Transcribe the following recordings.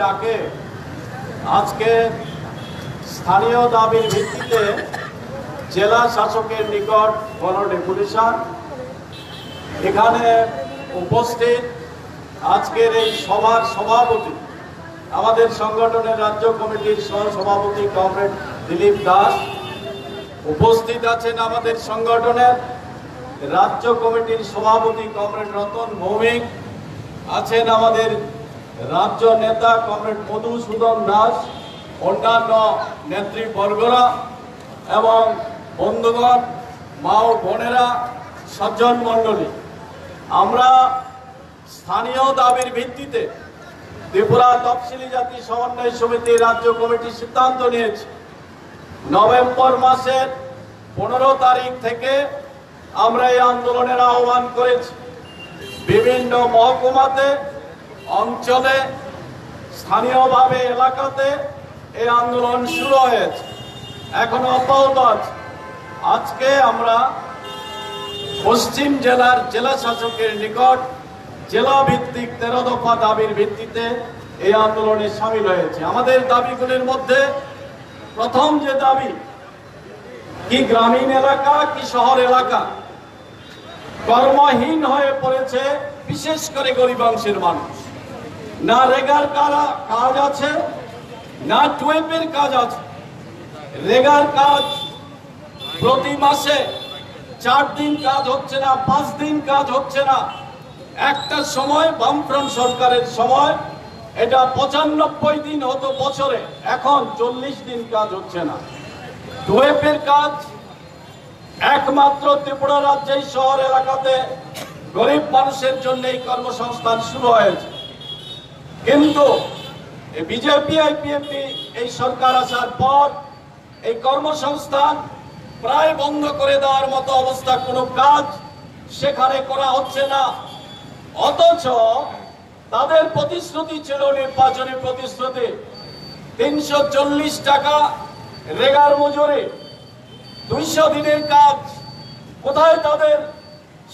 ডাকে আজকে স্থানীয় দাবির ভিত্তিতে জেলা শাসকের নিকট গণডেপুটেশন। এখানে উপস্থিত আজকের এই সভার সভাপতি, আমাদের সংগঠনের রাজ্য কমিটির সহসভাপতি কমরেড দিলীপ দাস। উপস্থিত আছেন আমাদের সংগঠনের রাজ্য কমিটির সভাপতি কমরেড রতন ভৌমিক, আছেন আমাদের রাজ্য নেতা কমরেড মধুসূদন দাস, অন্যান্য নেতৃবর্গরা এবং বন্ধুগণ, মা ও বোনেরা, সজ্জন মণ্ডলী, আমরা স্থানীয় দাবির ভিত্তিতে ত্রিপুরা তফসিলি জাতি সমন্বয় সমিতি রাজ্য কমিটি সিদ্ধান্ত নিয়েছে নভেম্বর মাসের 15 তারিখ থেকে আমরা এই আন্দোলনের আহ্বান করেছি। বিভিন্ন মহকুমাতে, অঞ্চলে, স্থানীয়ভাবে এলাকাতে এই আন্দোলন শুরু হয়েছে, এখনো অব্যাহত আছে। আজকে আমরা পশ্চিম জেলার জেলা শাসকের নিকট জেলা ভিত্তিক 13 দফা দাবির ভিত্তিতে এই আন্দোলনে সামিল হয়েছে। আমাদের দাবিগুলির মধ্যে প্রথম যে দাবি, কি গ্রামীণ এলাকা কি শহর এলাকা, কর্মহীন হয়ে পড়েছে বিশেষ করে গরিবাংশের মানুষ। না রেগার কাজ আছে, না টুয়েপের কাজ আছে। রেগার কাজ প্রতি মাসে 4 দিন কাজ হচ্ছে না, 5 দিন কাজ হচ্ছে না। একটা সময় বামফ্রন্ট সরকারের সময় এটা 95 দিন হতো বছরে, এখন 40 দিন কাজ হচ্ছে না। টুয়েপের কাজ একমাত্র ত্রিপুরা রাজ্যের শহর এলাকাতে গরিব মানুষের জন্য এই কর্মসংস্থান শুরু হয়েছে। কিন্তু বিজেপি আইপিএফটি এই সরকার আসার পর এই কর্মসংস্থান প্রায় বন্ধ করে দেওয়ার মতো অবস্থা, কোনো কাজ সেখানে করা হচ্ছে না। অথচ তাদের প্রতিশ্রুতি ছিল, নির্বাচনী প্রতিশ্রুতি, 340 টাকা রেগার মজুরি, 200 দিনের কাজ। কোথায় তাদের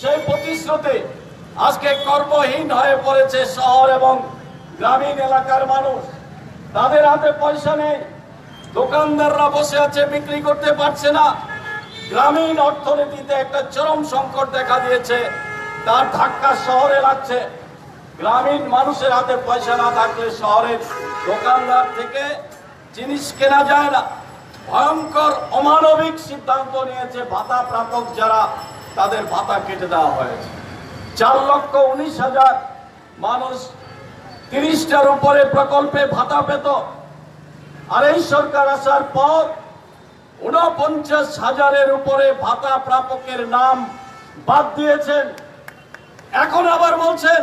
সেই প্রতিশ্রুতি? আজকে কর্মহীন হয়ে পড়েছে শহর এবং গ্রামীণ এলাকার মানুষ। তাদের হাতে পয়সা নেই, দোকানদাররা বসে আছে, বিক্রি করতে পারছে না। গ্রামীণ অর্থনীতিতে একটা চরম সংকট দেখা দিয়েছে, তার ধাক্কা শহরে লাগছে। গ্রামীণ মানুষের হাতে পয়সা না থাকলে শহরের দোকানদার থেকে জিনিস কেনা যায় না। ভয়ঙ্কর অমানবিক সিদ্ধান্ত নিয়েছে ভাতা প্রাপক যারা, তাদের ভাতা কেটে দেওয়া হয়েছে। 4,19,000 মানুষ 30টার উপরে প্রকল্পে ভাতা পেত, আর এই সরকার আসার পর 49,000-এর উপরে ভাতা প্রাপকের নাম বাদ দিয়েছেন। এখন আবার বলছেন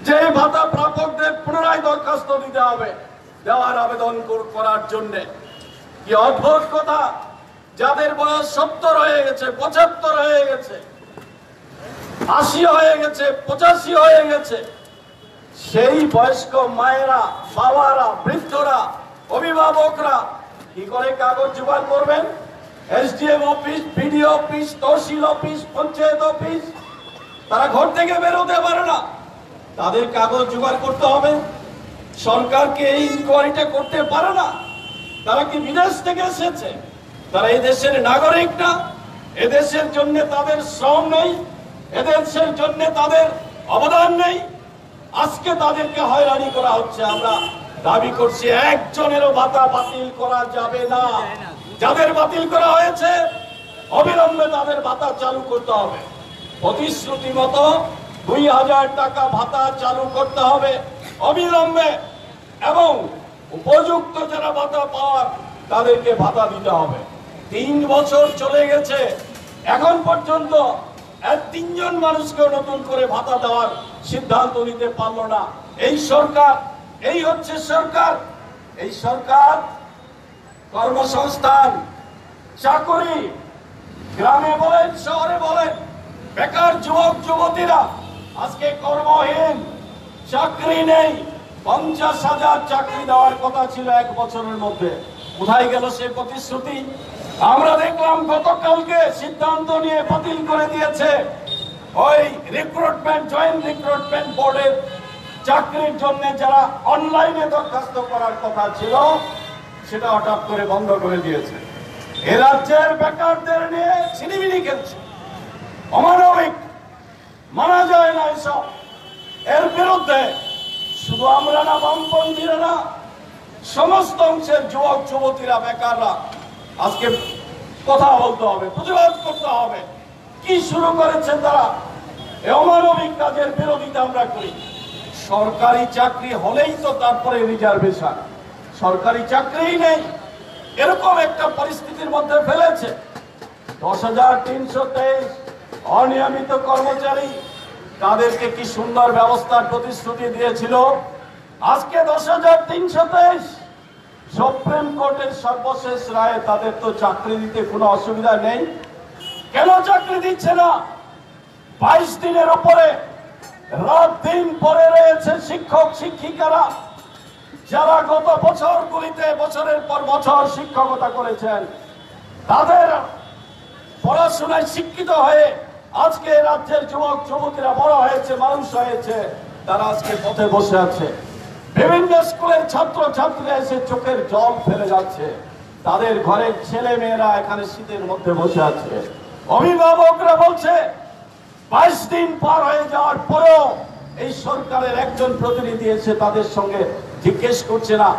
যে ভাতা প্রাপকদের পুনরায় দরখাস্ত দিতে হবে দেওয়ার আবেদন করার জন্য। কি অদ্ভুত কথা! যাদের বয়স 70 হয়ে গেছে, 75 হয়ে গেছে, 80 হয়ে গেছে, 85 হয়ে গেছে, সেই বয়স্ক মায়েরা, বাবারা, বৃদ্ধরা, অভিভাবকরা কি করে কাগজ জোগাড় করবেন? SDM office, BDO office, tehsil office, panchayat office, তারা ঘর থেকে বেরোতে পারে না। তাদের কাগজ জোগাড় করতে হবে। সরকারকে এই ইনকোয়ারিটা করতে পারে না। তারা কি বিদেশ থেকে এসেছে? তারা এই দেশের নাগরিক না? এদেশের জন্য তাদের শ্রম নেই? এদেশের জন্য তাদের অবদান নেই? আজকে তাদেরকে হয়রানি করা হচ্ছে। আমরা দাবি করছি, একজনেরও ভাতা বাতিল করা যাবে না। যাদের বাতিল করা হয়েছে অবিলম্বে তাদের ভাতা চালু করতে হবে। প্রতিশ্রুতি মতো 2,000 টাকা ভাতা চালু করতে হবে অবিলম্বে, এবং উপযুক্ত যারা ভাতা পাওয়ার তাদেরকে ভাতা দিতে হবে। 3 বছর চলে গেছে, এখন পর্যন্ত 3 জন মানুষকে নতুন করে ভাতা দেওয়ার সিদ্ধান্ত নিতে পারলো না এই সরকার। এই হচ্ছে সরকার। এই সরকার কর্মসংস্থান, চাকরি, গ্রামে বলেন শহরে বলেন, বেকার যুবক যুবতীরা আজকে কর্মহীন, চাকরি নেই। 50,000 চাকরি দেওয়ার কথা ছিল 1 বছরের মধ্যে। কোথায় গেল সেই প্রতিশ্রুতি? আমরা দেখলাম গতকালকে সিদ্ধান্ত নিয়ে বাতিল করে দিয়েছে ওই রিক্রুটমেন্ট, জয়েন্ট রিক্রুটমেন্ট বোর্ডের চাকরির জন্য যারা অনলাইনে দরখাস্ত করার কথা ছিল সেটা হঠাৎ করে বন্ধ করে দিয়েছে। এ রাজ্যের বেকারদের নিয়ে ছিনিমিনি খেলছে, অমানবিক, মানা যায় না এসব। এর বিরুদ্ধে শুধু আমরা না, বামপন্থীরা না, সমস্ত অংশের যুবক যুবতীরা, বেকাররা আজকে কথা বলতে হবে, প্রতিবাদ করতে হবে। কি শুরু করেছেন তারা? এই অমানবিক কাজের বিরোধিতা আমরা করি। সরকারি চাকরি হলেই তো তারপরে রিজার্ভেশন, সরকারি চাকরিই নেই, এরকম একটা পরিস্থিতির মধ্যে ফেলেছে। 10,323 অনিয়মিত কর্মচারী, তাদেরকে কি সুন্দর ব্যবস্থার প্রতিশ্রুতি দিয়েছিল। আজকে 10,323 সুপ্রিম কোর্টের সর্বশেষ রায়ে তাদের তো চাকরি দিতে কোনো অসুবিধা নেই। কেন চাকরি দিচ্ছে না? 22 দিনের উপরে রাত দিন পরে রয়েছে শিক্ষক শিক্ষিকারা, যারা গত বছরগুলিতে বছরের পর বছর শিক্ষকতা করেছেন। তাদের পড়াশোনায় শিক্ষিত হয়ে আজকে রাজ্যের যুবক যুবতীরা বড় হয়েছে, মানুষ হয়েছে, তারা আজকে পথে বসে আছে। বিভিন্ন স্কুলের ছাত্র ছাত্রীরা এসে চোখের জল ফেলে যাচ্ছে, তাদের ঘরের ছেলে মেয়েরা এখানে শীতের মধ্যে বসে আছে। অভিভাবকরা বলছে 22 দিন পার হয়ে যাওয়ার পরেও এই সরকারের একজন প্রতিনিধি এসে তাদের সঙ্গে জিজ্ঞেস করছে না।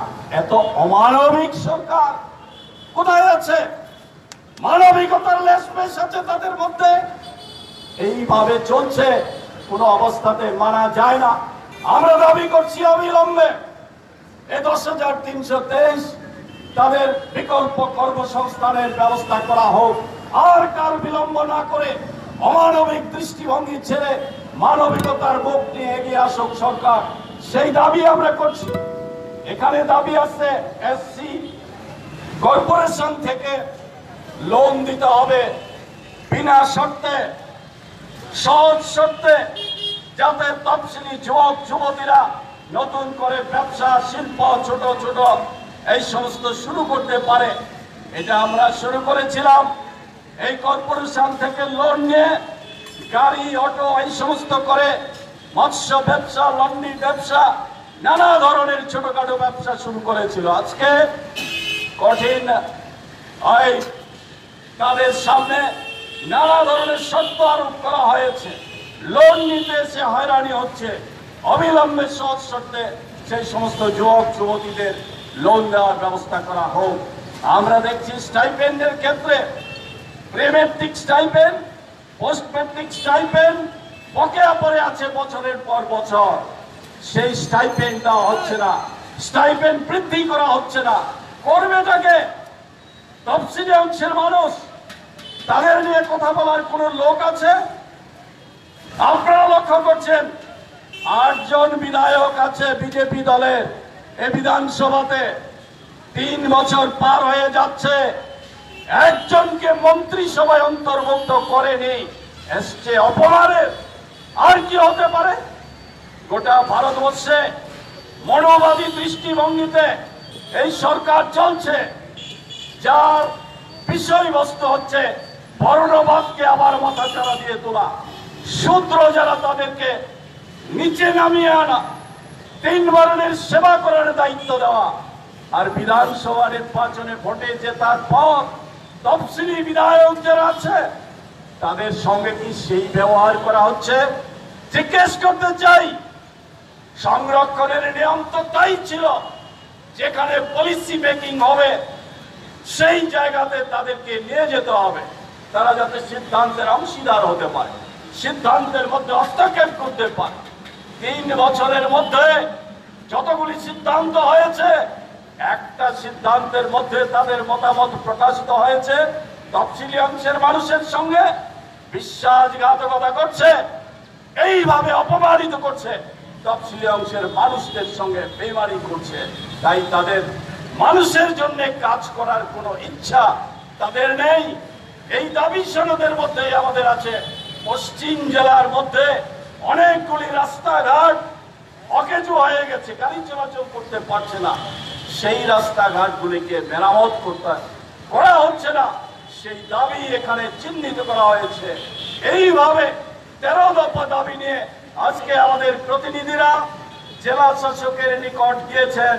এত অমানবিক সরকার কোথায় আছে? মানবিকতার লেশমেশ আছে তাদের মধ্যে? এইভাবে চলছে, কোনো অবস্থাতে মানা যায় না। আমরা দাবি করছি অবিলম্বে এই 10,323 তাদের বিকল্প কর্মসংস্থানের ব্যবস্থা করা হোক। আর কার বিলম্ব না করে অমানবিক দৃষ্টিভঙ্গি ছেড়ে মানবিকতার মুখ নিয়ে এগিয়ে আসুক সরকার, সেই দাবি আমরা করছি। এখানে দাবি আছে এসসি কর্পোরেশন থেকে লোন দিতে হবে বিনা শর্তে, সহজ শর্তে, যাতে তফসিলি যুবক যুবতীরা নতুন করে ব্যবসা শিল্প ছোট ছোট এই সমস্ত শুরু করতে পারে। এটা আমরা শুরু করেছিলাম। এই কর্পোরেশন থেকে লোন নিয়ে গাড়ি অটো এই সমস্ত করে মৎস্য ব্যবসা, লন্ডি ব্যবসা, নানা ধরনের ছোটখাটো ব্যবসা শুরু করেছিল। আজকে কঠিন তাদের সামনে নানা ধরনের শর্ত আরোপ করা হয়েছে, লোন নিতে এসে হয়রানি হচ্ছে। অবিলম্বে সহজ শর্তে সেই সমস্ত যুবক যুবতীদের লোন দেওয়ার ব্যবস্থা করা হোক। আমরা দেখছি স্টাইপেন্ডের ক্ষেত্রে প্রিমেট্রিক স্টাইপেন্ড, পোস্ট ম্যাট্রিক স্টাইপেন্ড বকেয়া পড়ে আছে বছরের পর বছর। সেই স্টাইপেন্ড দেওয়া হচ্ছে না, স্টাইপেন্ড বৃদ্ধি করা হচ্ছে না। করবেটাকে তফসিলি অংশের মানুষ, তাদের নিয়ে কথা বলার কোন লোক আছে? আপনারা লক্ষ্য করছেন 8 জন বিধায়ক আছে বিজেপি দলের এই বিধানসভাতে, 3 বছর পার হয়ে যাচ্ছে, একজনকে মন্ত্রিসভায় অন্তর্ভুক্ত করেনি। এসছে অপমানের। আর কি হতে পারে? গোটা ভারতবর্ষে মনোবাদী দৃষ্টিভঙ্গিতে এই সরকার চলছে, যার বিষয়বস্তু হচ্ছে বর্ণবাদকে আবার মাথাচাড়া দিয়ে তোলা, শূদ্র যারা তাদেরকে নিচে নামিয়ে আনা, 3 বর্ণের সেবা করার দায়িত্ব দেওয়া। আর বিধানসভা নির্বাচনে ভোটে জেতার পর তফসিলি বিধায়ক যারা আছে তাদের সঙ্গে কি সেই ব্যবহার করা হচ্ছে? জিজ্ঞেস করতে চাই। সংরক্ষণের নিয়ম তো তাই ছিল, যেখানে পলিসি মেকিং হবে সেই জায়গাতে তাদেরকে নিয়ে যেতে হবে, তারা যাতে সিদ্ধান্তের অংশীদার হতে পারে, সিদ্ধান্তের মধ্যে হস্তক্ষেপ করতে পারে। 3 বছরের মধ্যে যতগুলি সিদ্ধান্ত হয়েছে, একটা সিদ্ধান্তের মধ্যে তাদের মতামত প্রকাশিত হয়েছে তফসিলি অংশের মানুষের সঙ্গে বিশ্বাসঘাতকতা করছে, এইভাবে অপমানিত করছে, তফসিলি অংশের মানুষদের সঙ্গে বেইমানি করছে। তাই তাদের মানুষের জন্য কাজ করার কোনো ইচ্ছা তাদের নেই। এই দাবি সনদের মধ্যে আমাদের আছে পশ্চিম জেলার মধ্যে অনেকগুলি রাস্তাঘাট অকেজো হয়ে গেছে, গাড়ি চলাচল করতে পারছে না। সেই রাস্তাঘাটগুলিকে মেরামত করা হচ্ছে না, সেই দাবি এখানে চিহ্নিত করা হয়েছে। এইভাবে 13 দফা দাবি নিয়ে আজকে আমাদের প্রতিনিধিরা জেলা শাসকের নিকট গিয়েছেন,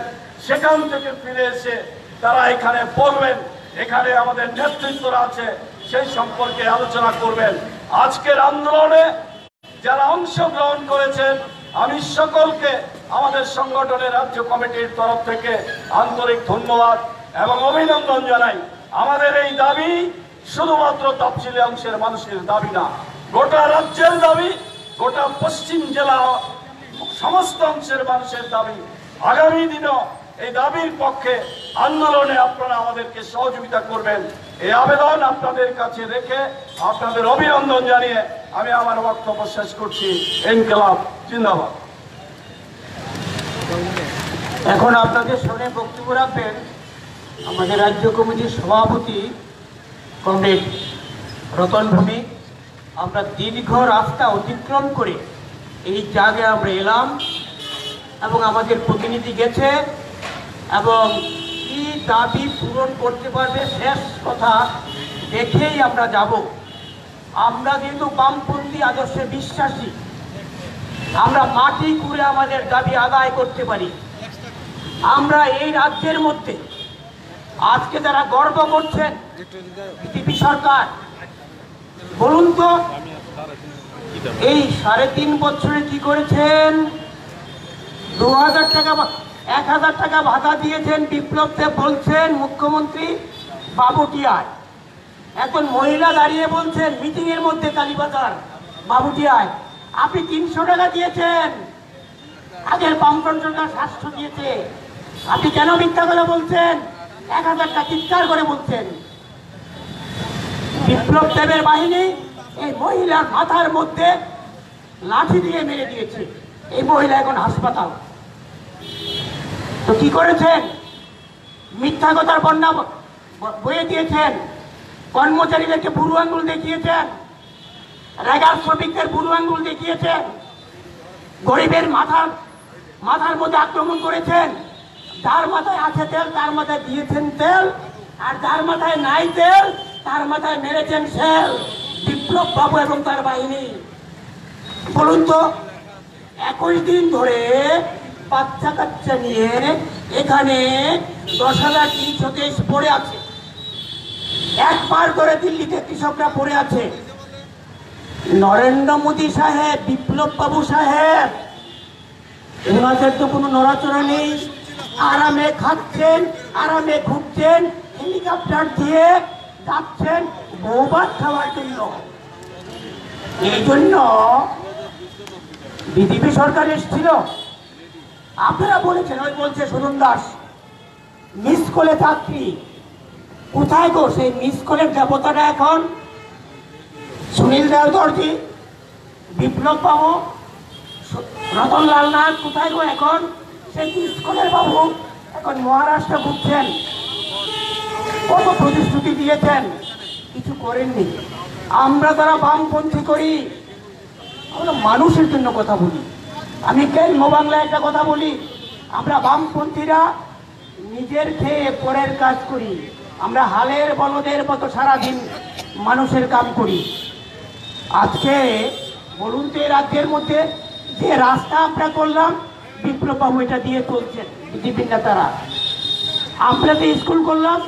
সেখান থেকে ফিরে এসে তারা এখানে বলবেন, এখানে আমাদের নেতৃত্বরা আছে, সেই সম্পর্কে আলোচনা করবেন। আজকের আন্দোলনে যারা অংশগ্রহণ করেছেন, আমি সকলকে আমাদের সংগঠনের রাজ্য কমিটির তরফ থেকে আন্তরিক ধন্যবাদ এবং অভিনন্দন জানাই। আমাদের এই দাবি শুধুমাত্র তফসিলি অংশের মানুষের দাবি না, গোটা রাজ্যের দাবি, গোটা পশ্চিম জেলা সমস্ত অংশের মানুষের দাবি। আগামী দিনও এই দাবির পক্ষে আন্দোলনে আপনারা আমাদেরকে সহযোগিতা করবেন, এই আবেদন আপনাদের কাছে রেখে আপনাদের অভিনন্দন জানিয়ে আমি আমার বক্তব্য শেষ করছি। ইনকিলাব জিন্দাবাদ। এখন আপনাদের সামনে বক্তব্য রাখবেন আমাদের রাজ্য কমিটির সভাপতি কমরেড রতন ভৌমিক। আমরা দীর্ঘ রাস্তা অতিক্রম করে এই জায়গায় আমরা এলাম এবং আমাদের প্রতিনিধি গেছে এবং কি দাবি পূরণ করতে পারবে শেষ কথা দেখেই আমরা যাব। আমরা যেহেতু বামপন্থী আদর্শে বিশ্বাসী, আমরা মাটি খুঁড়ে আমাদের দাবি আদায় করতে পারি। আমরা এই রাজ্যের মধ্যে আজকে যারা গর্ব করছেন বিজেপি সরকার, বলুন তো এই 3.5 বছরে কি করেছেন? 2000 টাকা 1000 টাকা ভাতা দিয়েছেন বিপ্লব দেব বলছেন মুখ্যমন্ত্রী বাবুটিয়ায়। এখন মহিলা দাঁড়িয়ে বলছেন মিটিং এর মধ্যে কালীবাজার বাবুটিয়ায় আপনি 300 টাকা দিয়েছেন, আগের বামফ্রন্ট সরকার 700 দিয়েছে। আপনি কেন মিথ্যা কথা বলছেন? 1000 টাকা চিৎকার করে বলছেন। বিপ্লব দেবের বাহিনী এই মহিলার মাথার মধ্যে লাঠি দিয়ে মেরে দিয়েছে, এই মহিলা এখন হাসপাতাল। তো কি করেছেন? মিথ্যা কথার বন্যা বয়ে দিয়েছেন, কর্মচারীদেরকে বুড়ো আঙ্গুল দেখিয়েছেন, রেগার শ্রমিকদের বুড়ো আঙ্গুল দেখিয়েছেন, গরিবের মাথার মধ্যে আক্রমণ করেছেন। যার মাথায় আছে তেল তার মাথায় দিয়েছেন তেল, আর যার মাথায় নাই তেল তার মাথায় মেরেছেন সেল। বিপ্লব বাবু এবং তার বাহিনী। বলুন তো 21 দিন ধরে বাচ্চা কাচ্চা নিয়ে এখানে 10,323 পড়ে আছে। একবার করে দিল্লিতে কৃষকরা পড়ে আছে। নরেন্দ্র মোদী সাহেব, বিপ্লব বাবু সাহেব, ওনাদের তো কোনো নড়াচড়া নেই, আরামে খাচ্ছেন, আরামে ঘুরছেন, হেলিকপ্টার দিয়ে যাচ্ছেন বৌভাত খাওয়ার জন্য। এই জন্য বিজেপি সরকার এসেছিল, আপনারা বলেছেন, ওই বলছে সুজন দাস মিস কলে চাকরি কোথায় গো? সেই মিস কলের দেবতাটা এখন সুনীল দেওদর্জি, বিপ্লব বাবু, রতনলাল নাথ কোথায় গো? এখন সেই মিস কলের বাবু এখন মহারাষ্ট্র ঘুরছেন। কত প্রতিশ্রুতি দিয়েছেন, কিছু করেননি। আমরা যারা বামপন্থী করি, আমরা মানুষের জন্য কথা বলি। আমি কেন বাংলায় একটা কথা বলি, আমরা বামপন্থীরা নিজের খেয়ে পরের কাজ করি। আমরা হালের বলদের মতো সারাদিন মানুষের কাম করি। আজকে বলুন তো এই রাজ্যের মধ্যে যে রাস্তা আমরা করলাম, বিপ্লব বাবু এটা দিয়ে চলছেন বিজেপির নেতারা। আমরা যে স্কুল করলাম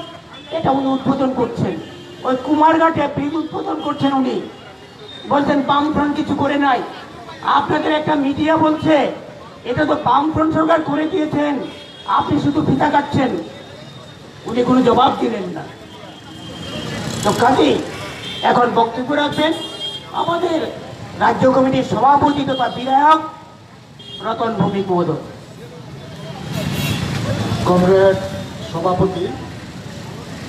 এটা উনি উদ্বোধন করছেন। ওই কুমারঘাটে ব্রিজ উদ্বোধন করছেন উনি, বলছেন বামফ্রন্ট কিছু করে নাই। আপনাদের একটা মিডিয়া বলছে এটা তো বামফ্রন্ট সরকার করে দিয়েছেন, আপনি শুধু ফিতা কাটছেন। উনি কোনো জবাব দিলেন না। তো কাজী এখন বক্তব্য রাখবেন আমাদের রাজ্য কমিটির সভাপতি তথা বিধায়ক রতন ভৌমিক মহোদয়। কমরেড সভাপতি,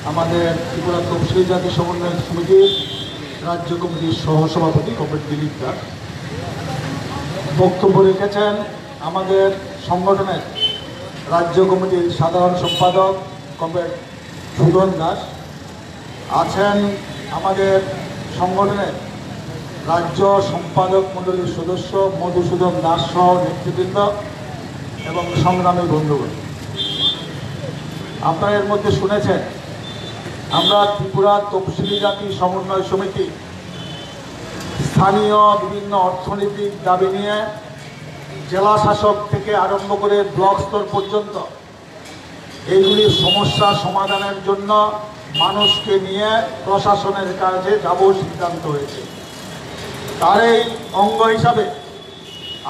আমাদের ত্রিপুরা তফসিলি জাতি সমন্বয় সমিতির রাজ্য কমিটির সহসভাপতি কমরেড দিলীপ দাস বক্তব্য রেখেছেন। আমাদের সংগঠনের রাজ্য কমিটির সাধারণ সম্পাদক কমরেড সুজন দাস আছেন। আমাদের সংগঠনের রাজ্য সম্পাদক মণ্ডলীর সদস্য মধুসূদন দাস সহ নেতৃবৃন্দ এবং সংগ্রামী বন্ধুগণ, আপনারা এর মধ্যে শুনেছেন আমরা ত্রিপুরা তফসিলি জাতি সমন্বয় সমিতি স্থানীয় বিভিন্ন অর্থনৈতিক দাবি নিয়ে জেলা শাসক থেকে আরম্ভ করে ব্লক স্তর পর্যন্ত এইগুলির সমস্যা সমাধানের জন্য মানুষকে নিয়ে প্রশাসনের কাজে যাব সিদ্ধান্ত হয়েছে। তার এই অঙ্গ হিসাবে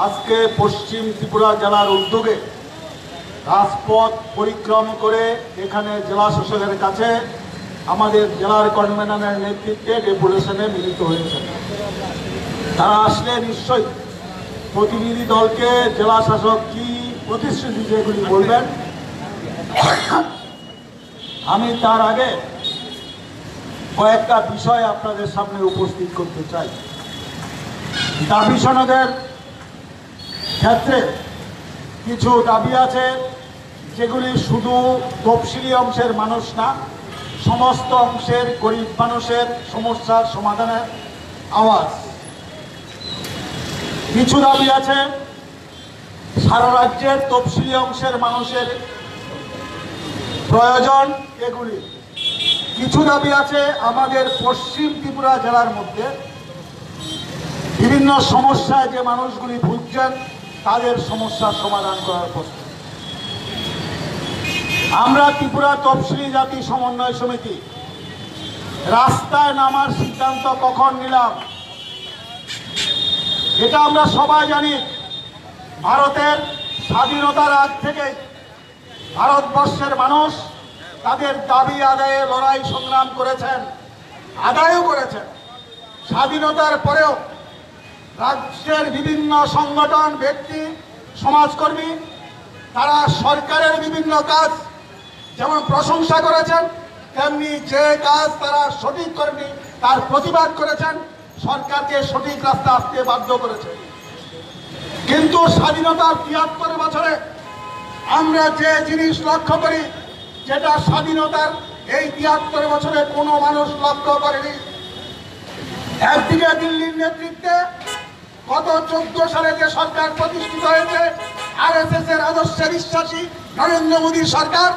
আজকে পশ্চিম ত্রিপুরা জেলার উদ্যোগে রাজপথ পরিক্রম করে এখানে জেলা শাসকের কাছে আমাদের জেলার কনভেনরের নেতৃত্বে ডেপুটেশনে মিলিত হয়েছে। তারা আসলে নিশ্চয়ই প্রতিনিধি দলকে জেলা শাসক কি প্রতিশ্রুতি যেগুলি বলবেন, আমি তার আগে কয়েকটা বিষয় আপনাদের সামনে উপস্থিত করতে চাই। দাবি সনদের ক্ষেত্রে কিছু দাবি আছে যেগুলি শুধু তফসিলি অংশের মানুষ না, সমস্ত অংশের গরিব মানুষের সমস্যার সমাধানের আওয়াজ। কিছু দাবি আছে সারা রাজ্যের তফসিলি অংশের মানুষের প্রয়োজন এগুলি। কিছু দাবি আছে আমাদের পশ্চিম ত্রিপুরা জেলার মধ্যে বিভিন্ন সমস্যায় যে মানুষগুলি ভুগছেন তাদের সমস্যার সমাধান করার প্রশ্ন। আমরা ত্রিপুরা তফসিলি জাতি সমন্বয় সমিতি রাস্তায় নামার সিদ্ধান্ত কখন নিলাম? এটা আমরা সবাই জানি। ভারতের স্বাধীনতার আগ থেকে ভারতবর্ষের মানুষ তাদের দাবি আদায়ে লড়াই সংগ্রাম করেছেন, আদায়ও করেছেন। স্বাধীনতার পরেও রাজ্যের বিভিন্ন সংগঠন, ব্যক্তি, সমাজকর্মী তারা সরকারের বিভিন্ন কাজ যেমন প্রশংসা করেছেন, তেমনি যে কাজ তারা সঠিক করেনি তার প্রতিবাদ করেছেন, সরকারকে সঠিক রাস্তা আসতে বাধ্য করেছে। কিন্তু স্বাধীনতার ৭৩ বছরে আমরা যে জিনিস লক্ষ্য করি, যেটা স্বাধীনতার এই ৭৩ বছরে কোনো মানুষ লক্ষ্য করেনি। একদিকে দিল্লির নেতৃত্বে গত ১৪ সালে যে সরকার প্রতিষ্ঠিত হয়েছে, RSS এর আদর্শে বিশ্বাসী নরেন্দ্র মোদীর সরকার,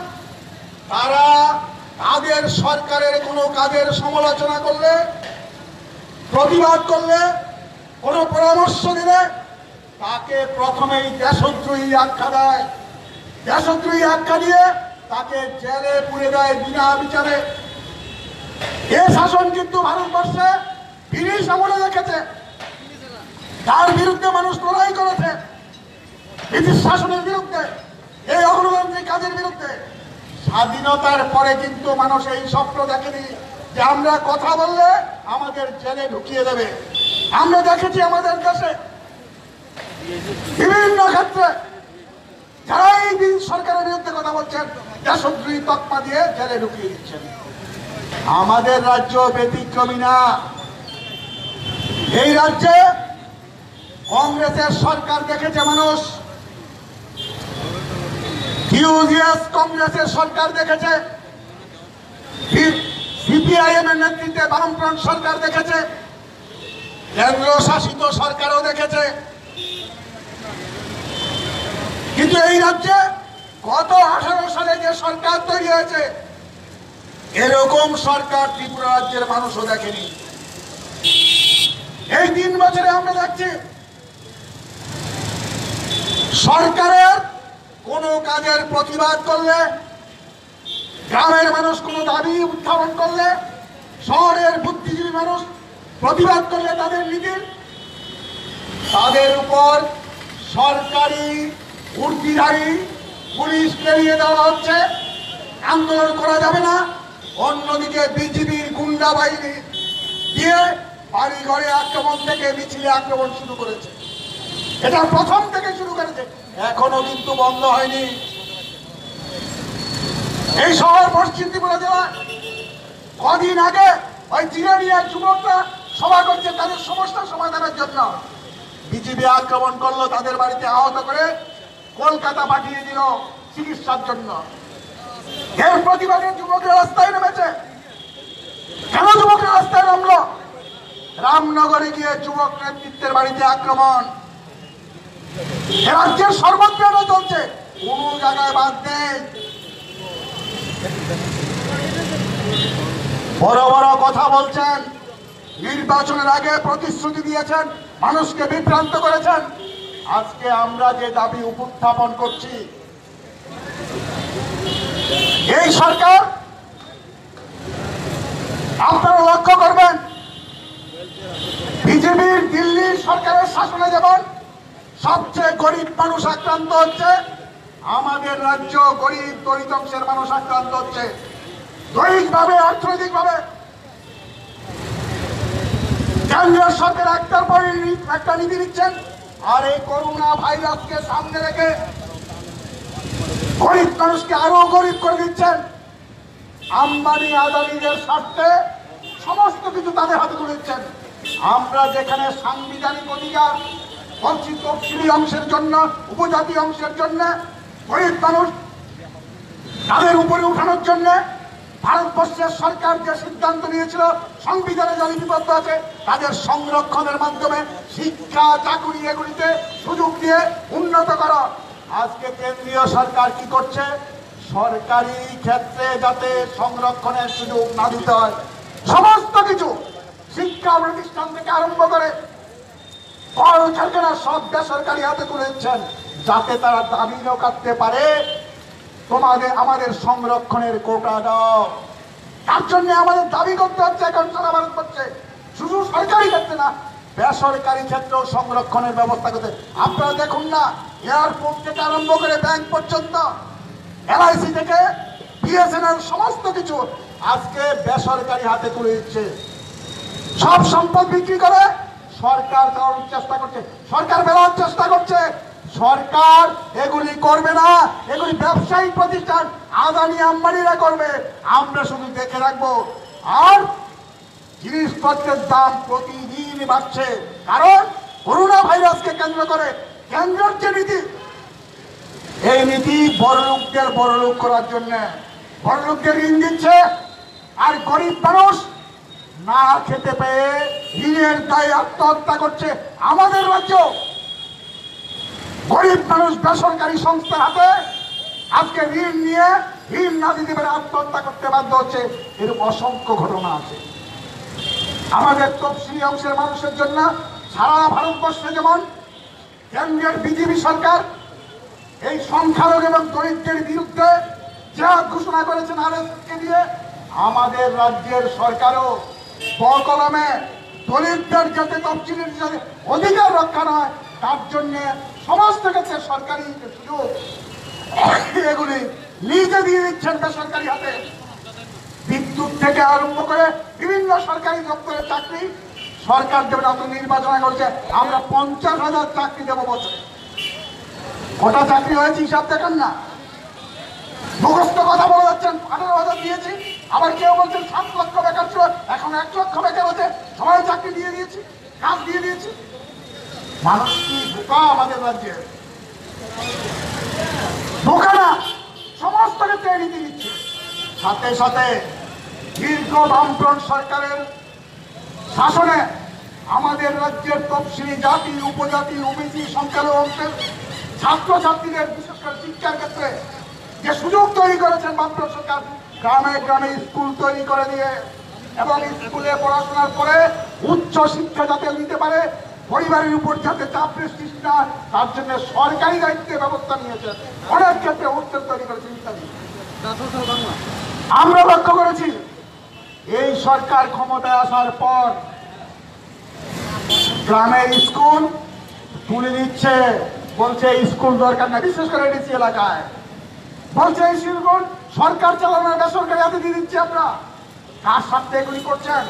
তারা তাদের সরকারের কোনো কাজের সমালোচনা করলে, প্রতিবাদ করলে, কোনো পরামর্শ দিলে তাকে প্রথমেই দেশদ্রোহী আখ্যা দেয়। দেশদ্রোহী আখ্যা দিয়ে তাকে জেলে পুরে দেয় বিনা বিচারে। এ শাসন কিন্তু ভারতবর্ষে ব্রিটিশ আমলে দেখেছে, তার বিরুদ্ধে মানুষ লড়াই করেছে, ব্রিটিশ শাসনের বিরুদ্ধে, এই অগণতান্ত্রিক কাজের বিরুদ্ধে। স্বাধীনতার পরে কিন্তু মানুষ এই স্বপ্ন দেখেনি যে আমরা কথা বললে আমাদের জেলে ঢুকিয়ে দেবে। আমরা দেখেছি আমাদের দেশে বিভিন্ন ক্ষেত্রে যারা এই সরকারের বিরুদ্ধে কথা বলছেন দেশদ্রোহী তকমা দিয়ে জেলে ঢুকিয়ে দিচ্ছেন। আমাদের রাজ্য ব্যতিক্রমী না। এই রাজ্যে কংগ্রেসের সরকার দেখেছে মানুষ, ইউজিএস কংগ্রেসের সরকার দেখেছে, সিপিআইএম এর নেতৃত্বে বামফ্রন্ট সরকার দেখেছে, কেন্দ্র শাসিত সরকারও দেখেছে। কিন্তু এই রাজ্যে গত 18 সালে যে সরকার তৈরি হয়েছে, এরকম সরকার ত্রিপুরা রাজ্যের মানুষও দেখেনি। এই 3 বছরে আমরা দেখছি সরকারের কোন কাজের প্রতিবাদ করলে, গ্রামের মানুষ কোনো দাবি উত্থাপন করলে, শহরের বুদ্ধিজীবী মানুষ প্রতিবাদ করলে তাদের নীতির, তাদের উপর সরকারি উর্দিধারী পুলিশ বেরিয়ে দেওয়া হচ্ছে, আন্দোলন করা যাবে না। অন্যদিকে বিজেপির গুন্ডা বাহিনী দিয়ে বাড়ি ঘরে আক্রমণ থেকে মিছিলে আক্রমণ শুরু করেছে। এটা প্রথম থেকে শুরু করেছে, এখনো কিন্তু বন্ধ হয়নি। এই শহর পশ্চিম ত্রিপুরা জেলা কদিন আগে ওই জিরানিয়ার যুবকরা সভা করছে তাদের সমস্যা সমাধানের জন্য। বিজেপি আক্রমণ করলো, তাদের বাড়িতে আহত করে কলকাতা পাঠিয়ে দিল চিকিৎসার জন্য। এর প্রতিবাদে যুবকরা রাস্তায় নেমেছে। কেন যুবকরা রাস্তায় নামলো? রামনগরে গিয়ে যুবক নেতৃত্বের বাড়িতে আক্রমণ। রাজ্যের সর্বত্র চলছে, কোন জায়গায় বাদ নেই। বড় বড় কথা বলছেন, নির্বাচনের আগে প্রতিশ্রুতি দিয়েছেন, মানুষকে বিভ্রান্ত করেছেন, আজকে আমরা যে দাবি উপস্থাপন করছি, এই সরকার আপনারা লক্ষ্য করবেন, বিজেপির দিল্লির সরকারের শাসনে যেমন সবচেয়ে গরিব মানুষ আক্রান্ত হচ্ছে, আমাদের রাজ্য গরিব দলিত অংশের মানুষ আক্রান্ত হচ্ছে দৈহিকভাবে, অর্থনৈতিকভাবে। কেন্দ্রীয় সরকার একটার পর একটা নীতি নিচ্ছেন, আর এই করোনা ভাইরাসকে সামনে রেখে গরিব মানুষকে আরো গরিব করে দিচ্ছেন। আম্বানি আদানিদের স্বার্থে সমস্ত কিছু তাদের হাতে তুলে দিচ্ছেন। আমরা যেখানে সাংবিধানিক অধিকার বঞ্চিত তফসিলি অংশের জন্য, উপজাতি অংশের জন্য, গরিব মানুষ তাদের উপরে উঠানোর জন্য ভারতবর্ষের সরকার যে সিদ্ধান্ত নিয়েছিল, সংবিধানে যা লিপিবদ্ধ আছে, তাদের সংরক্ষণের মাধ্যমে শিক্ষা, চাকুরি এগুলিতে সুযোগ দিয়ে উন্নত করা। আজকে কেন্দ্রীয় সরকার কি করছে? সরকারি ক্ষেত্রে যাতে সংরক্ষণের সুযোগ না দিতে হয়, সমস্ত কিছু শিক্ষা প্রতিষ্ঠান থেকে আরম্ভ করে কলকারখানা সব বেসরকারি হাতে তুলে দিচ্ছেন, যাতে তারা দাবি কাটতে পারে আমাদের সংরক্ষণের কোটা দাও। তার জন্য আমাদের দাবি করতে হচ্ছে এখন সারা ভারতবর্ষে, শুধু সরকারি ক্ষেত্রে না, বেসরকারি ক্ষেত্রেও সংরক্ষণের ব্যবস্থা করতে। আপনারা দেখুন না, এয়ারপোর্ট থেকে আরম্ভ করে ব্যাংক পর্যন্ত, LIC থেকে BSNL সমস্ত কিছু আজকে বেসরকারি হাতে তুলে দিচ্ছে। সব সম্পদ বিক্রি করে সরকার চালানোর চেষ্টা করছে, সরকার বেলার চেষ্টা করছে। সরকার এগুলি করবে না, এগুলি ব্যবসায়িক প্রতিষ্ঠান আদানি আম্বানিরা করবে, আমরা শুধু দেখে রাখবো। আর জিনিসপত্রের দাম প্রতিদিন বাড়ছে, কারণ করোনা ভাইরাসকে কেন্দ্র করে কেন্দ্রের যে নীতি, এই নীতি বড়লোকদের বড়লোক করার জন্য বড়লোকদের ঋণ দিচ্ছে, আর গরিব মানুষ না খেতে পেয়ে ঋণের দায়ে আত্মহত্যা করছে। আমাদের রাজ্য গরিব মানুষ বেসরকারি সংস্থার হাতে আজকে ঋণ নিয়ে ঋণ না দিতে পারে আত্মহত্যা করতে বাধ্য হচ্ছে। এরকম অসংখ্য ঘটনা আছে। আমাদের তফসিলি অংশের মানুষের জন্য সারা ভারতবর্ষে যেমন কেন্দ্রের বিজেপি সরকার এই সংখ্যালঘু এবং দরিদ্রের বিরুদ্ধে জেহাদ ঘোষণা করেছেন RSSকে দিয়ে, আমাদের রাজ্যের সরকারও বকলমে দলিতদের যাতে তফসিলের অধিকার রক্ষা নয়, তার জন্য সমস্ত ক্ষেত্রে সরকারি সুযোগ এগুলি নিজে দিয়ে দিচ্ছেন বেসরকারি হাতে। বিদ্যুৎ থেকে আরম্ভ করে বিভিন্ন সরকারি দপ্তরের চাকরি সরকার দেবে না। নির্বাচন করছে আমরা 50,000 চাকরি দেবো বছরে। কটা চাকরি হয়েছে হিসাব দেখেন না, মুখস্থ কথা বলে যাচ্ছেন। 18,000 দিয়েছি, আবার কেউ বলছেন 7 লক্ষ বেকার ছিল, এখন 1 লক্ষ বেকার হচ্ছে, সবাই চাকরি দিয়ে দিয়েছি, কাজ দিয়ে দিয়েছি। মানুষ কি বোকা? আমাদের রাজ্যে বোকা না, সমস্ত ক্ষেত্রে নীতি দিচ্ছে। সাথে সাথে দীর্ঘ বামফ্রন্ট সরকারের শাসনে আমাদের রাজ্যের তফসিলি জাতি, উপজাতি, OBC সংখ্যালঘু অংশের ছাত্রছাত্রীদের বিশেষ করে শিক্ষার ক্ষেত্রে যে সুযোগ তৈরি করেছেন বামফ্রন্ট সরকার, গ্রামে গ্রামে স্কুল তৈরি করে দিয়ে এবং স্কুলে পড়াশোনার পরে উচ্চ শিক্ষা যাতে নিতে পারে, পরিবারের উপর যাতে চাপ সৃষ্টি না, তার জন্য সরকারি দায়িত্বের ব্যবস্থা নিয়েছেন। অনেক ক্ষেত্রে হোস্টেল তৈরি করেছেন ইত্যাদি। আমরা লক্ষ্য করেছি এই সরকার ক্ষমতায় আসার পর গ্রামের স্কুল তুলে দিচ্ছে, বলছে স্কুল দরকার না, বিশেষ করে DC এলাকায় বলছে এই স্কুল সরকার চালানোর বেসরকারি হাতে দিয়ে দিচ্ছে। আমরা কার সাথে এগুলি করছেন?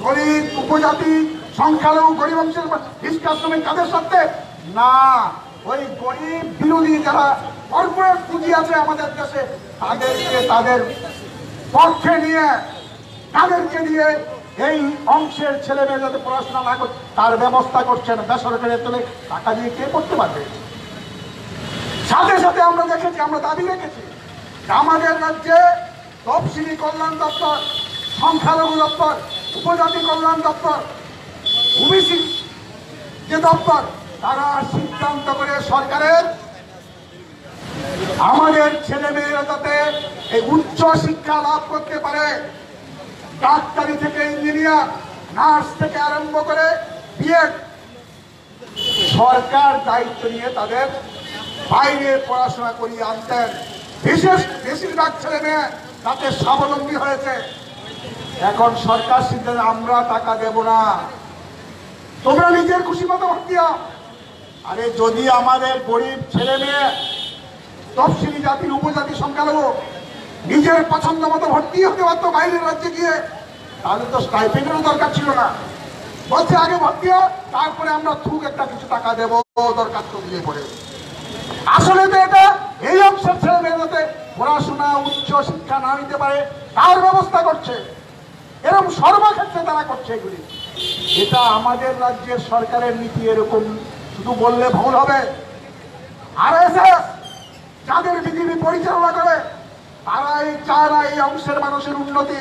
দলিত, উপজাতি, সংখ্যালঘু, গরিব অংশের রিক্সা শ্রমিক, তাদের সাথে না, ওই গরিব বিরোধী যারা কর্পোরেট পুঁজি আছে আমাদের দেশে, তাদেরকে তাদের পক্ষে নিয়ে তাদেরকে দিয়ে এই অংশের ছেলে মেয়ে যাতে পড়াশোনা না করে তার ব্যবস্থা করছেন। বেসরকারি তুলে টাকা দিয়ে কে করতে পারবে? সাথে সাথে আমরা দেখেছি, আমরা দাবি রেখেছি আমাদের রাজ্যে তফসিলি কল্যাণ দপ্তর, সংখ্যালঘু দপ্তর, উপজাতি কল্যাণ দপ্তর, OBC যে দপ্তর, তারা সিদ্ধান্ত করে সরকারের আমাদের ছেলে মেয়েরা যাতে এই উচ্চ শিক্ষা লাভ করতে পারে, ডাক্তারি থেকে ইঞ্জিনিয়ার, নার্স থেকে আরম্ভ করে BEd সরকার দায়িত্ব নিয়ে তাদের বাইরে পড়াশোনা করিয়ে আনতেন। বেশিরভাগ ছেলে মেয়ে তাতে স্বাবলম্বী হয়েছে। এখন সরকার সিদ্ধান্ত আমরা টাকা দেব না, তোমরা নিজের খুশি মতো ভর্তি হও। আরে যদি আমাদের গরিব ছেলে মেয়ে তফসিলি জাতির উপজাতি সংখ্যালঘু নিজের পছন্দ মতো ভর্তি হতে পারতো বাইরের রাজ্যে গিয়ে, তাহলে তো স্টাইপেন্ডেরও দরকার ছিল না। বলছে আগে ভর্তি হও, তারপরে আমরা থুক একটা কিছু টাকা দেবো দরখাস্ত দিয়ে পড়ে। আসলে তো এটা এই অংশের ছেলে মেয়েদের পড়াশোনা উচ্চ শিক্ষা না নিতে পারে তার ব্যবস্থা করছে, এরকম সর্বক্ষেত্রে তারা করছে এগুলি। এটা আমাদের রাজ্যের সরকারের নীতি, এরকম শুধু বললে ভুল হবে। আরএসএস যাদের বিজেপি পরিচালনা করে তারাই চায় না এই অংশের মানুষের উন্নতি,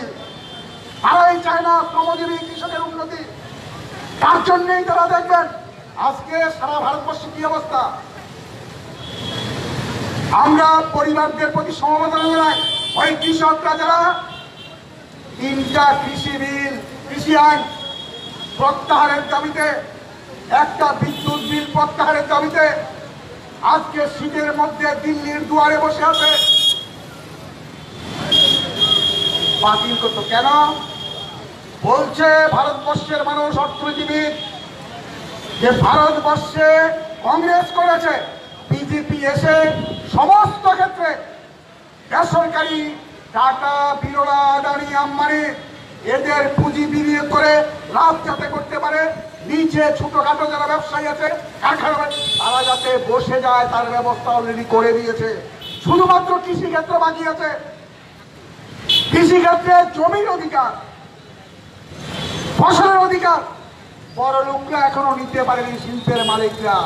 তারাই চায় না শ্রমজীবী কৃষকের উন্নতি। তার জন্যই তারা দেখবেন আজকে সারা ভারতবর্ষে কি অবস্থা। আমরা পরিবারদের প্রতি সমবেদনা জানাই। ওই কৃষকরা যারা 3টা কৃষি বিল, কৃষি আইন প্রত্যাহারের দাবিতে, একটা বিদ্যুৎ বিল প্রত্যাহারের দাবিতে আজকে শীতের মধ্যে দিল্লির দুয়ারে বসে আছে, বাতিল করতো কেন? বলছে ভারতবর্ষের মানুষ, অর্থনীতিবিদ, যে ভারতবর্ষে কংগ্রেস করেছে, বিজেপি এসে সমস্ত ক্ষেত্রে বেসরকারি টাটা, বিরলা, আদানি, আম্বানি এদের পুঁজি বিনিয়োগ করে লাভ যাতে করতে পারে, নিচে ছোটখাটো যারা ব্যবসায়ী আছে কারখানা তারা যাতে বসে যায় তার ব্যবস্থা অলরেডি করে দিয়েছে। শুধুমাত্র কৃষি ক্ষেত্র বাকি আছে। কৃষি ক্ষেত্রে জমির অধিকার, ফসলের অধিকার বড় লোকরা এখনো নিতে পারেনি, শিল্পের মালিকরা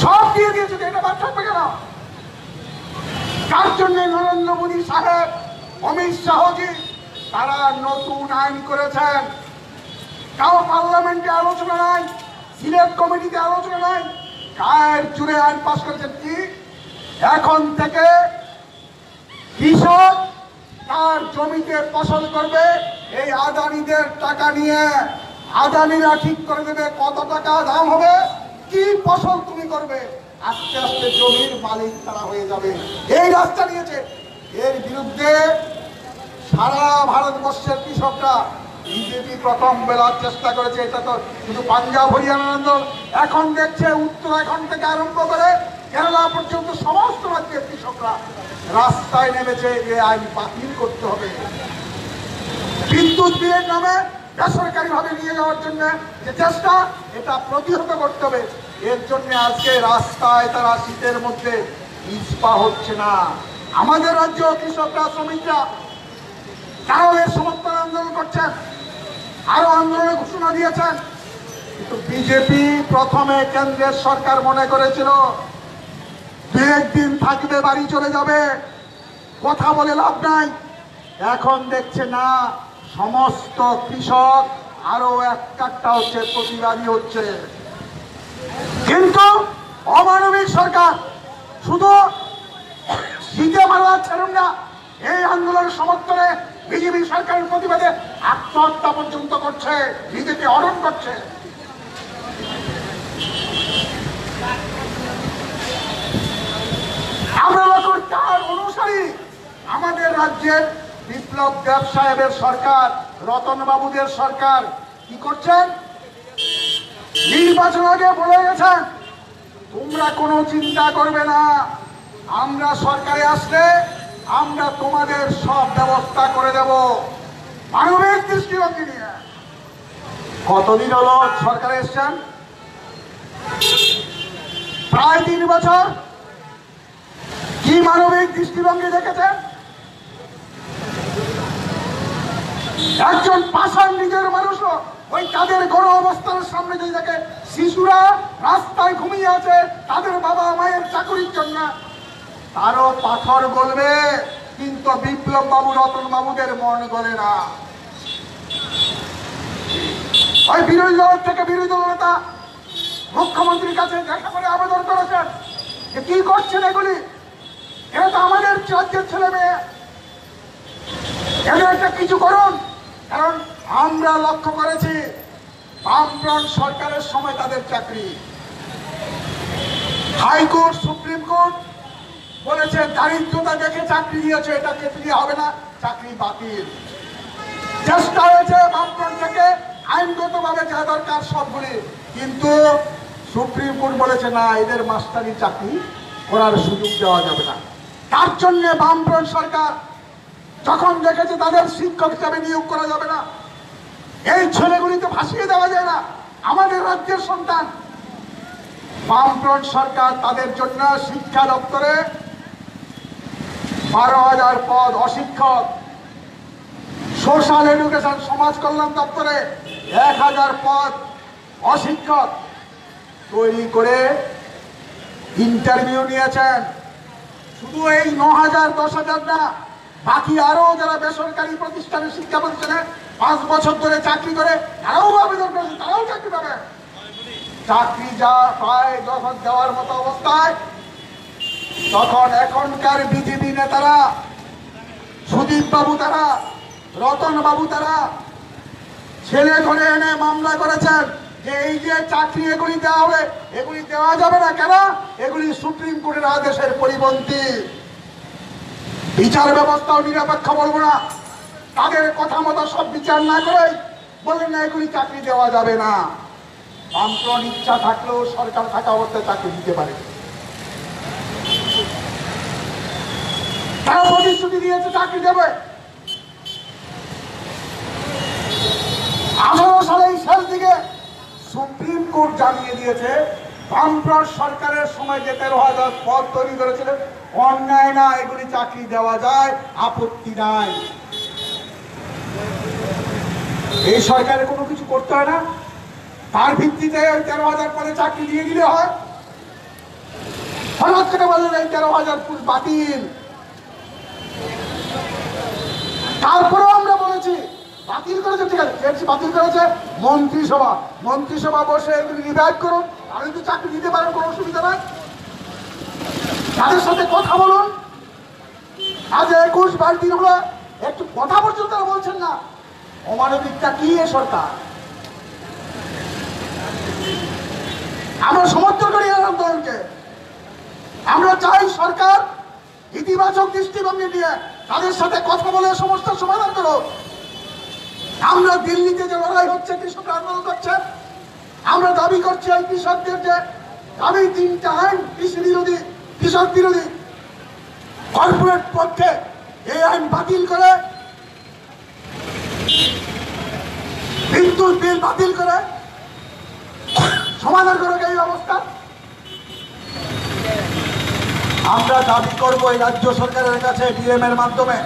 সব দিয়ে দিয়েছে। এটা বাদ থাকবে কেন? তার জন্য নরেন্দ্র মোদী সাহেব, অমিত শাহজি তারা নতুন আইন করেছেন। তাও পার্লামেন্টে আলোচনা নাই, সিলেক্ট কমিটিতে আলোচনা নাই, গায়ের জুড়ে আইন পাস করেছেন। কি এখন থেকে কৃষক তার জমিতে ফসল করবে, এই আদানিদের টাকা নিয়ে আদানিরা ঠিক করে দেবে কত টাকা দাম হবে, কি ফসল তুমি করবে, আস্তে আস্তে জমির মালিক তারা হয়ে যাবে। এই রাস্তা নিয়েছে। এর বিরুদ্ধে সারা ভারতবর্ষের কৃষকরা, বিজেপি প্রথম বেলার চেষ্টা করেছে। এটা তো শুধু পাঞ্জাব হরিয়ানার আন্দোলন, এখন দেখছে উত্তরাখণ্ড থেকে আরম্ভ করে কেরালা পর্যন্ত সমস্ত রাজ্যের কৃষকরা রাস্তায় নেমেছে। এই আইন বাতিল করতে হবে। বিদ্যুৎ বিলের নামে বেসরকারি ভাবে নিয়ে যাওয়ার জন্য যে চেষ্টা, এটা প্রতিহত করতে হবে। এর জন্য আজকে রাস্তায় তারা শীতের মধ্যে ইস্পা হচ্ছে না। আমাদের রাজ্য কৃষকরা, শ্রমিকরা তারাও এর সমর্থন আন্দোলন করছেন, আরো আন্দোলনের ঘোষণা দিয়েছেন। কিন্তু বিজেপি প্রথমে কেন্দ্রের সরকার মনে করেছিল 2-1 দিন থাকবে, বাড়ি চলে যাবে, কথা বলে লাভ নাই। এখন দেখছে না, সমস্ত কৃষক আরো একটা হচ্ছে, প্রতিবাদী হচ্ছে। কিন্তু অমানবিক সরকার শুধু শীতে মারা ছেড়ুন না, এই আন্দোলনের সমর্থনে বিজেপি সরকারের প্রতিবাদে আত্মহত্যা পর্যন্ত করছে, নিজেকে হরণ করছে। আমরা তার অনুসারী আমাদের রাজ্যের বিপ্লব দেব সাহেবের সরকার, রতন বাবুদের সরকার কি করছেন? নির্বাচন আগে বলে গেছেন, তোমরা কোনো চিন্তা করবে না, আমরা সরকারে আসলে আমরা তোমাদের সব ব্যবস্থা করে দেব মানবিক দৃষ্টিভঙ্গি নিয়ে। কতদিন হলো সরকারে এসছেন? প্রায় 3 বছর। কি মানবিক দৃষ্টিভঙ্গি দেখেছেন? একজন পাষাণ নিজের মানুষও ওই তাদের গণ অবস্থানের সামনে যদি দেখে শিশুরা রাস্তায় ঘুমিয়ে আছে তাদের বাবা মায়ের চাকরির জন্য, তারও পাথর গলবে, কিন্তু বিপ্লব বাবু, রতন বাবুদের মন গলে না। ওই বিরোধী দল থেকে বিরোধী দল নেতা মুখ্যমন্ত্রীর কাছে দেখা করে আবেদন করেছেন যে কি করছেন এগুলি, এটা তো আমাদের রাজ্যের ছেলে মেয়ে, এদের একটা কিছু করুন। কারণ আমরা লক্ষ্য করেছি বামফ্রন্ট সরকারের সময় তাদের চাকরি। হাইকোর্ট, সুপ্রিম কোর্ট বলেছে দারিদ্রতা দেখে চাকরি দিয়েছে, এটাকে ফিরিয়ে হবে না, চাকরি বাতিল। চেষ্টা হয়েছে বামফ্রন্ট থেকে আইনগতভাবে যা দরকার সবগুলি, কিন্তু সুপ্রিম কোর্ট বলেছে না, এদের মাস্টারি চাকরি করার সুযোগ দেওয়া যাবে না। তার জন্য বামফ্রন্ট সরকার যখন দেখেছে তাদের শিক্ষক হিসাবে নিয়োগ করা যাবে না, এই ছেলেগুলি তো ভাসিয়ে দেওয়া যায় না, আমাদের রাজ্যের সন্তান, বামফ্রন্ট সরকার তাদের জন্য শিক্ষা দপ্তরে 12,000 পদ অশিক্ষক, সোশ্যাল এডুকেশন সমাজ কল্যাণ দপ্তরে 1,000 পদ অশিক্ষক তৈরি করে ইন্টারভিউ নিয়েছেন। শুধু এই 9,000 10,000 না, বাকি আরো যারা বেসরকারি প্রতিষ্ঠানে, শিক্ষা প্রতিষ্ঠানে 5 বছর ধরে চাকরি করে তারাও আবেদন করেছে, তারাও চাকরি পাবে। চাকরি যা পায় যখন দেওয়ার মতো অবস্থায়, তখন এখনকার বিজেপি নেতারা, সুদীপ বাবু তারা, রতন বাবু তারা ছেলে ধরে এনে মামলা করেছেন যে এই যে চাকরি এগুলি দেওয়া হবে, এগুলি দেওয়া যাবে না। কেন? এগুলি সুপ্রিম কোর্টের আদেশের পরিপন্থী। বিচার ব্যবস্থাও নিরপেক্ষ বলবো না, তাদের কথা মতো সব বিচার না করে বললেন না এগুলি চাকরি দেওয়া যাবে না। বামফ্রন্ট ইচ্ছা থাকলেও সরকার থাকা অবস্থায় চাকরি দিতে পারে। তারা প্রতিশ্রুতি দিয়েছে চাকরি দেবে। 18 সালের শেষ দিকে সুপ্রিম কোর্ট জানিয়ে দিয়েছে বামফ্রন্ট সরকারের সময় যে 13,000 পদ তৈরি করেছিলেন অন্যায় না, এগুলি চাকরি দেওয়া যায়, আপত্তি নাই। এই সরকারের কোনো কিছু করতে হয় না, তার ভিত্তিতে ওই 13,000 পদে চাকরি দিয়ে দিলে হয়। হঠাৎ করে বললেন এই 13,000 পদ বাতিল। তারপরেও আমরা বলেছি বাতিল করেছে, ঠিক আছে, বাতিল করেছে মন্ত্রিসভা, মন্ত্রিসভা বসে এগুলি রিভাইভ করুন, তাহলে তো চাকরি দিতে পারেন, কোনো অসুবিধা নাই। তাদের সাথে কথা বলুন। আজ 21-22 দিন হলো, একটু কথা পর্যন্ত তারা বলছেন না। অমানবিকটা কি এ সরকার? আমরা সমর্থন করি এই আন্দোলনকে। আমরা চাই সরকার ইতিবাচক দৃষ্টিভঙ্গি নিয়ে তাদের সাথে কথা বলে সমস্যার সমাধান করো। আমরা দিল্লিতে যে লড়াই হচ্ছে, কৃষকরা আন্দোলন করছে, আমরা দাবি করছি এই কৃষকদের যে দাবি 3টা আইন, কৃষি বিরোধী, কৃষক বিরোধী, কর্পোরেট পক্ষে এই আইন বাতিল করে, বিদ্যুৎ বিল বাতিল করে সমাধান করো এই অবস্থা। আমরা দাবি করবো এই রাজ্য সরকারের কাছে ডিএম এর মাধ্যমে।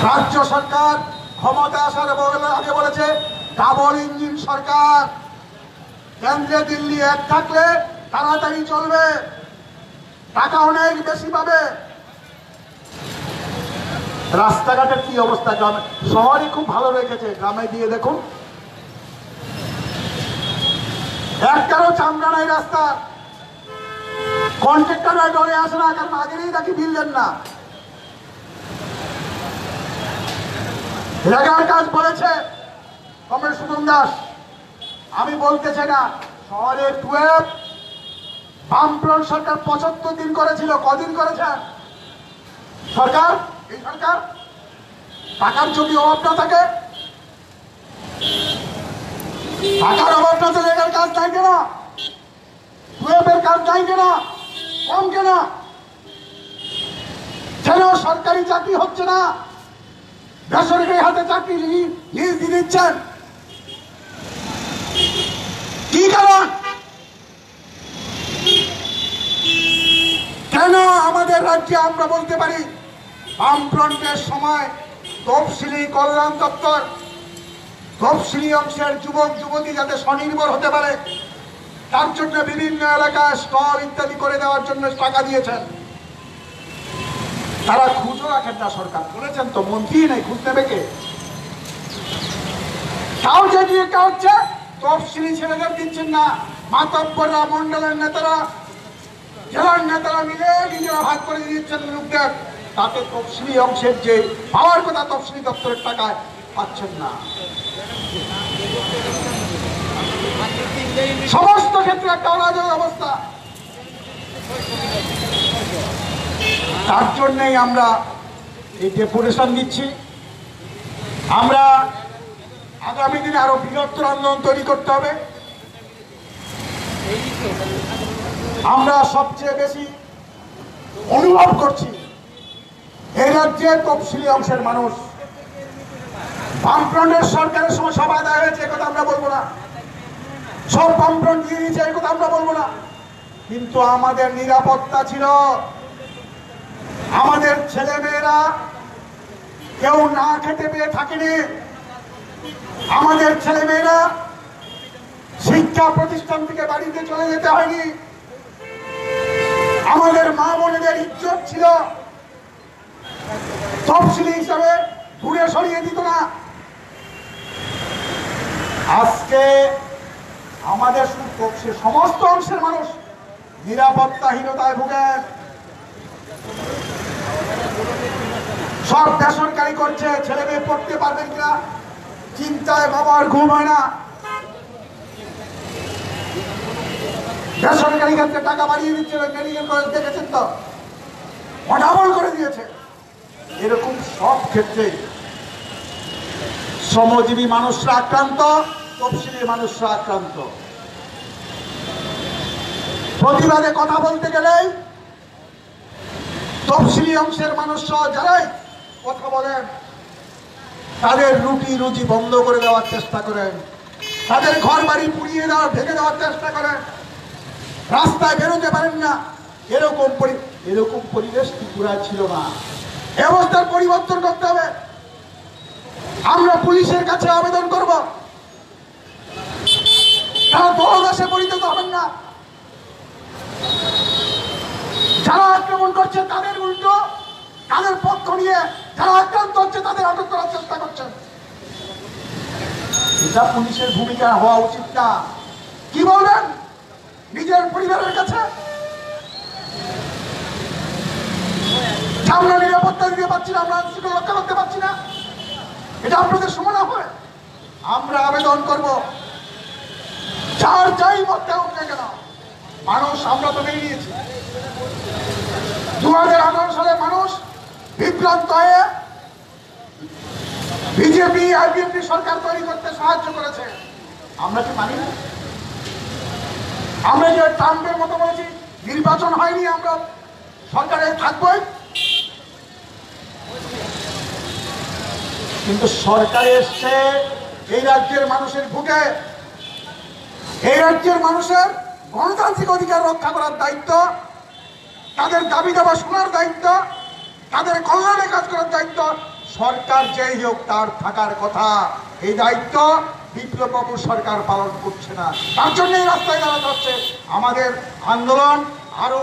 রাজ্য সরকার ক্ষমতা আসার আগে বলেছে ডাবল ইঞ্জিন সরকার, কেন্দ্রে দিল্লি এক থাকলে তাড়াতাড়ি চলবে, টাকা অনেক বেশি পাবে। রাস্তাঘাটের কি অবস্থা? গ্রামে, শহরে খুব ভালো রেখেছে, গ্রামে দিয়ে দেখুন একটারও চামড়া নাই রাস্তা। কন্ট্রাক্টররা ডরে আসে না, কারণ আগেই নাকি বিল দেন না। রেগার কাজ বলেছে কমরেড সুমন দাস, আমি বলতে চাই না। শহরে 12 বামফ্রন্ট সরকার 75 দিন করেছিল, কদিন করেছে সরকার? এই সরকার টাকার যদি অভাব না থাকে, টাকার অভাব না থাকে রেগার কাজ নাই কেনা, 12 কাজ নাই কেনা, কম কেনা? কেন সরকারি চাকরি হচ্ছে না, বেসরকারি হাতে চাকরি লিজ দিয়ে দিচ্ছেন? কি কারণ? কেন আমাদের রাজ্যে আমরা বলতে পারি বামফ্রন্টের সময় তফসিলি কল্যাণ দপ্তর তফসিলি অংশের যুবক যুবতী যাতে স্বনির্ভর হতে পারে তার জন্য বিভিন্ন এলাকায় স্টল ইত্যাদি করে দেওয়ার জন্য টাকা দিয়েছেন। তারা খুঁজো রাখেন না, সরকার বলেছেন তো, মন্ত্রী নেই, খুঁজ নেবে কে? তাও যে নিয়ে হচ্ছে তফসিলি ছেলেদের দিচ্ছেন না, মাতব্বররা, মন্ডলের নেতারা, জেলার নেতারা মিলে নিজেরা ভাগ করে দিচ্ছেন লোকদের, তাতে তফসিলি অংশের যে পাওয়ার কথা তফসিলি দপ্তরের টাকায় পাচ্ছেন না। সমস্ত ক্ষেত্রে একটা অরাজক অবস্থা। তার জন্যই আমরা এই ডেপুটেশন দিচ্ছি। আমরা আগামী দিনে আরো বৃহত্তর আন্দোলন তৈরি করতে হবে। আমরা সবচেয়ে বেশি অনুভব করছি এই রাজ্যের তফসিলি অংশের মানুষ। বামফ্রন্টের সরকারের সময় সব আদায় হয়েছে, কথা আমরা বলবো না, সব বামফ্রন্ট দিয়ে দিয়েছে, এই কথা আমরা বলবো না, কিন্তু আমাদের নিরাপত্তা ছিল। আমাদের ছেলে মেয়েরা কেউ না খেতে পেয়ে থাকেনি। আমাদের ছেলে মেয়েরা শিক্ষা প্রতিষ্ঠান থেকে বাড়িতে চলে যেতে হয়নি। আমাদের মা বোনেদের ইজ্জত ছিল, তফসিলি হিসাবে দূরে সরিয়ে দিত না। আজকে আমাদের সমস্ত অংশের মানুষ নিরাপত্তাহীনতায় ভোগেন। সব বেসরকারি করছে, ছেলে মেয়ে পড়তে পারবেন কিনা চিন্তায় বাবার ঘুম হয় না। বেসরকারি ক্ষেত্রে টাকা বাড়িয়ে দিচ্ছে, মেডিকেল কলেজ দেখেছেন তো, ডাবল করে দিয়েছে। এরকম সব ক্ষেত্রে শ্রমজীবী মানুষরা আক্রান্ত, তফসিলি মানুষরা আক্রান্ত। প্রতিবাদে কথা বলতে গেলেই তফসিলি অংশের মানুষরা যারাই কথা বলেন তাদের রুটি রুজি বন্ধ করে দেওয়ার চেষ্টা করেন, তাদের ঘর বাড়ি পুড়িয়ে দেওয়ার ভেঙে দেওয়ার চেষ্টা করেন, রাস্তায় বেরোতে পারেন না। এরকম পরিবেশ ত্রিপুরায় ছিল না। এই অবস্থার পরিবর্তন করতে হবে। আমরা পুলিশের কাছে আবেদন করব, তারা দলদাসে পরিণত হবেন না। যারা আক্রমণ করছে তাদের উল্টো, তাদের পক্ষ নিয়ে যারা আক্রান্ত হচ্ছে তাদের আটক করার চেষ্টা করছেন। এটা পুলিশের ভূমিকা হওয়া উচিত না। কি বলবেন নিজের পরিবারের কাছে? আমরা নিরাপত্তা দিতে পারছি না, আমরা আইনশৃঙ্খলা রক্ষা করতে পারছি না, এটা আপনাদের সমান হবে। আমরা আবেদন করব, যার যাই মধ্যে হোক না কেন, মানুষ আমরা তো মেনে নিয়েছি। 2018 সালে মানুষ বিভ্রান্ত হয়ে বিজেপি আর বিএনপি সরকার তৈরি করতে সাহায্য করেছে। আমরা কি মানি না? আমরা যে ট্রাম্পের মতো বলেছি নির্বাচন হয়নি, আমরা সরকারে থাকবই, কিন্তু সরকারে এসছে এই রাজ্যের মানুষের বুকে। এই রাজ্যের মানুষের গণতান্ত্রিক অধিকার রক্ষা করার দায়িত্ব, তাদের দাবি দাবা শোনার দায়িত্ব, তাদের কল্যাণে কাজ করার দায়িত্ব সরকার যেই হোক তার থাকার কথা। এই দায়িত্ব বিপ্লববাবু সরকার পালন করছে না, তার জন্য এই রাস্তায় দাঁড়াতে হচ্ছে। আমাদের আন্দোলন আরো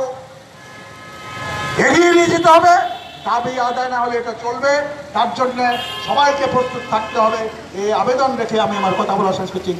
এগিয়ে নিয়ে যেতে হবে, দাবি আদায় না হলে এটা চলবে। তার জন্য সবাইকে প্রস্তুত থাকতে হবে। এই আবেদন রেখে আমি আমার কথা বলা শেষ করছি।